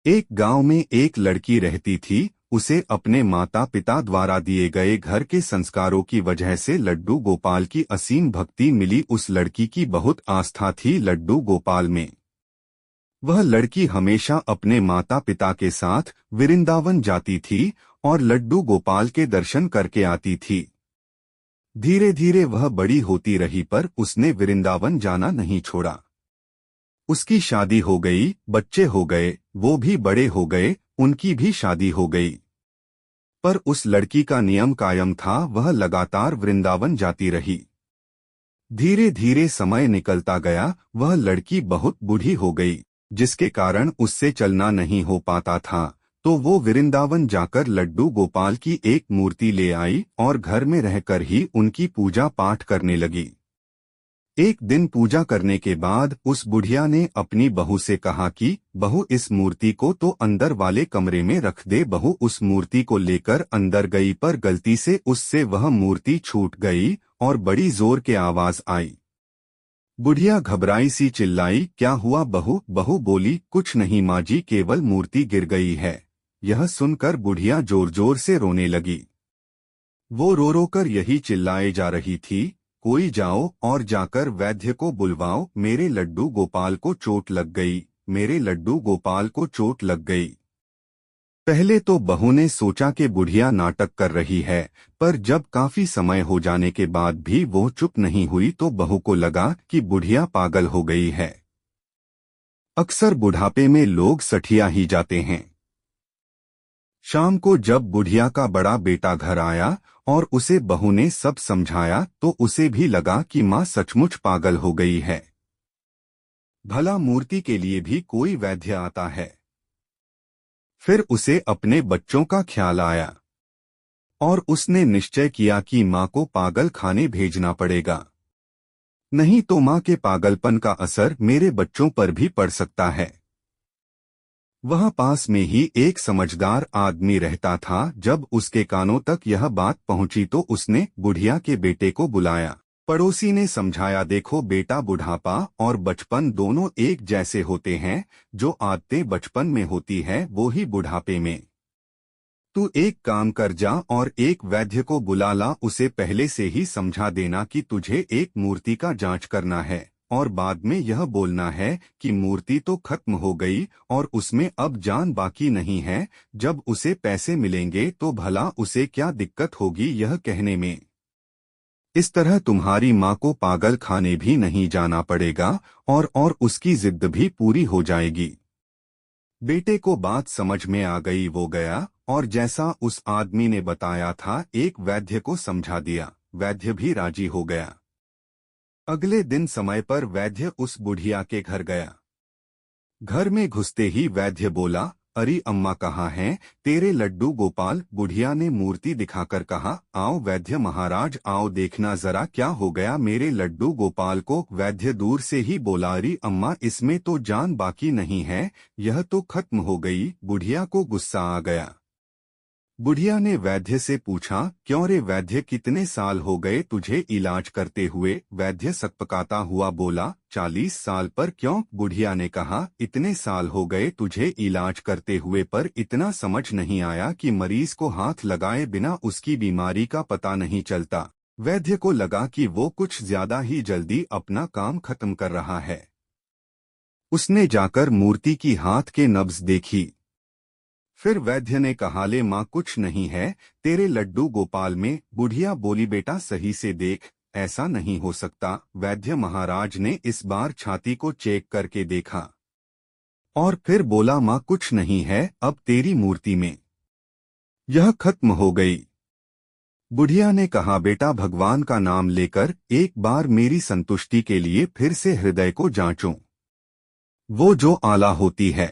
एक गांव में एक लड़की रहती थी। उसे अपने माता पिता द्वारा दिए गए घर के संस्कारों की वजह से लड्डू गोपाल की असीम भक्ति मिली। उस लड़की की बहुत आस्था थी लड्डू गोपाल में। वह लड़की हमेशा अपने माता पिता के साथ वृंदावन जाती थी और लड्डू गोपाल के दर्शन करके आती थी। धीरे धीरे वह बड़ी होती रही पर उसने वृंदावन जाना नहीं छोड़ा। उसकी शादी हो गई, बच्चे हो गए, वो भी बड़े हो गए, उनकी भी शादी हो गई। पर उस लड़की का नियम कायम था, वह लगातार वृंदावन जाती रही। धीरे धीरे समय निकलता गया, वह लड़की बहुत बूढ़ी हो गई, जिसके कारण उससे चलना नहीं हो पाता था। तो वो वृंदावन जाकर लड्डू गोपाल की एक मूर्ति ले आई और घर में रहकर ही उनकी पूजा पाठ करने लगी। एक दिन पूजा करने के बाद उस बुढ़िया ने अपनी बहू से कहा कि बहू, इस मूर्ति को तो अंदर वाले कमरे में रख दे। बहू उस मूर्ति को लेकर अंदर गई पर गलती से उससे वह मूर्ति छूट गई और बड़ी जोर के आवाज आई। बुढ़िया घबराई सी चिल्लाई, क्या हुआ बहू? बहू बोली, कुछ नहीं माँ जी, केवल मूर्ति गिर गई है। यह सुनकर बुढ़िया जोर जोर से रोने लगी। वो रो रो कर यही चिल्लाए जा रही थी, कोई जाओ और जाकर वैद्य को बुलवाओ, मेरे लड्डू गोपाल को चोट लग गई, मेरे लड्डू गोपाल को चोट लग गई। पहले तो बहू ने सोचा कि बुढ़िया नाटक कर रही है, पर जब काफी समय हो जाने के बाद भी वो चुप नहीं हुई तो बहू को लगा कि बुढ़िया पागल हो गई है। अक्सर बुढ़ापे में लोग सठिया ही जाते हैं। शाम को जब बुढ़िया का बड़ा बेटा घर आया और उसे बहू ने सब समझाया तो उसे भी लगा कि माँ सचमुच पागल हो गई है। भला मूर्ति के लिए भी कोई वैद्य आता है। फिर उसे अपने बच्चों का ख्याल आया और उसने निश्चय किया कि माँ को पागल खाने भेजना पड़ेगा, नहीं तो माँ के पागलपन का असर मेरे बच्चों पर भी पड़ सकता है। वहाँ पास में ही एक समझदार आदमी रहता था। जब उसके कानों तक यह बात पहुंची तो उसने बुढ़िया के बेटे को बुलाया। पड़ोसी ने समझाया, देखो बेटा, बुढ़ापा और बचपन दोनों एक जैसे होते हैं। जो आदतें बचपन में होती है वो ही बुढ़ापे में। तू एक काम कर, जा और एक वैद्य को बुला ला। उसे पहले से ही समझा देना कि तुझे एक मूर्ति का जांच करना है और बाद में यह बोलना है कि मूर्ति तो खत्म हो गई और उसमें अब जान बाकी नहीं है। जब उसे पैसे मिलेंगे तो भला उसे क्या दिक्कत होगी यह कहने में। इस तरह तुम्हारी माँ को पागल खाने भी नहीं जाना पड़ेगा और उसकी जिद भी पूरी हो जाएगी। बेटे को बात समझ में आ गई। वो गया और जैसा उस आदमी ने बताया था एक वैद्य को समझा दिया। वैद्य भी राजी हो गया। अगले दिन समय पर वैद्य उस बुढ़िया के घर गया। घर में घुसते ही वैद्य बोला, अरे अम्मा कहाँ हैं तेरे लड्डू गोपाल? बुढ़िया ने मूर्ति दिखाकर कहा, आओ वैद्य महाराज आओ, देखना जरा क्या हो गया मेरे लड्डू गोपाल को। वैद्य दूर से ही बोला, अरे अम्मा, इसमें तो जान बाकी नहीं है, यह तो खत्म हो गई। बुढ़िया को गुस्सा आ गया। बुढ़िया ने वैद्य से पूछा, क्यों रे वैद्य, कितने साल हो गए तुझे इलाज करते हुए? वैद्य सकपकाता हुआ बोला, 40 साल। पर क्यों? बुढ़िया ने कहा, इतने साल हो गए तुझे इलाज करते हुए पर इतना समझ नहीं आया कि मरीज को हाथ लगाए बिना उसकी बीमारी का पता नहीं चलता। वैद्य को लगा कि वो कुछ ज्यादा ही जल्दी अपना काम खत्म कर रहा है। उसने जाकर मूर्ति की हाथ के नब्ज देखी। फिर वैद्य ने कहा, ले माँ, कुछ नहीं है तेरे लड्डू गोपाल में। बुढ़िया बोली, बेटा सही से देख, ऐसा नहीं हो सकता। वैद्य महाराज ने इस बार छाती को चेक करके देखा और फिर बोला, माँ कुछ नहीं है अब तेरी मूर्ति में, यह खत्म हो गई। बुढ़िया ने कहा, बेटा भगवान का नाम लेकर एक बार मेरी संतुष्टि के लिए फिर से हृदय को जांचो, वो जो आला होती है।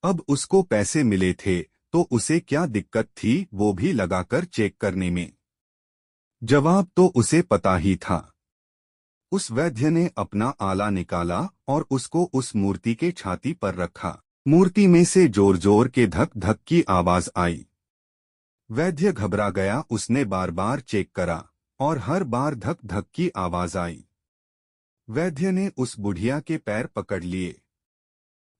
अब उसको पैसे मिले थे तो उसे क्या दिक्कत थी वो भी लगाकर चेक करने में? जवाब तो उसे पता ही था। उस वैद्य ने अपना आला निकाला और उसको उस मूर्ति के छाती पर रखा। मूर्ति में से जोर जोर के धक धक की आवाज आई। वैद्य घबरा गया। उसने बार बार चेक करा और हर बार धक धक की आवाज आई। वैद्य ने उस बुढ़िया के पैर पकड़ लिए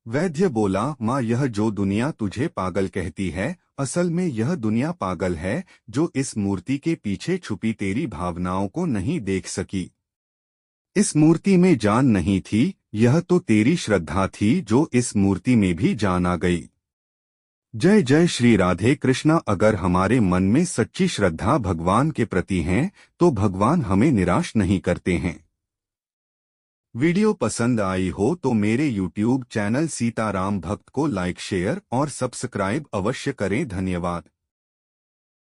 वैद्य बोला, माँ, यह जो दुनिया तुझे पागल कहती है, असल में यह दुनिया पागल है जो इस मूर्ति के पीछे छुपी तेरी भावनाओं को नहीं देख सकी। इस मूर्ति में जान नहीं थी, यह तो तेरी श्रद्धा थी जो इस मूर्ति में भी जान आ गई। जय जय श्री राधे कृष्णा। अगर हमारे मन में सच्ची श्रद्धा भगवान के प्रति है तो भगवान हमें निराश नहीं करते हैं। वीडियो पसंद आई हो तो मेरे YouTube चैनल सीताराम भक्त को लाइक, शेयर और सब्सक्राइब अवश्य करें। धन्यवाद।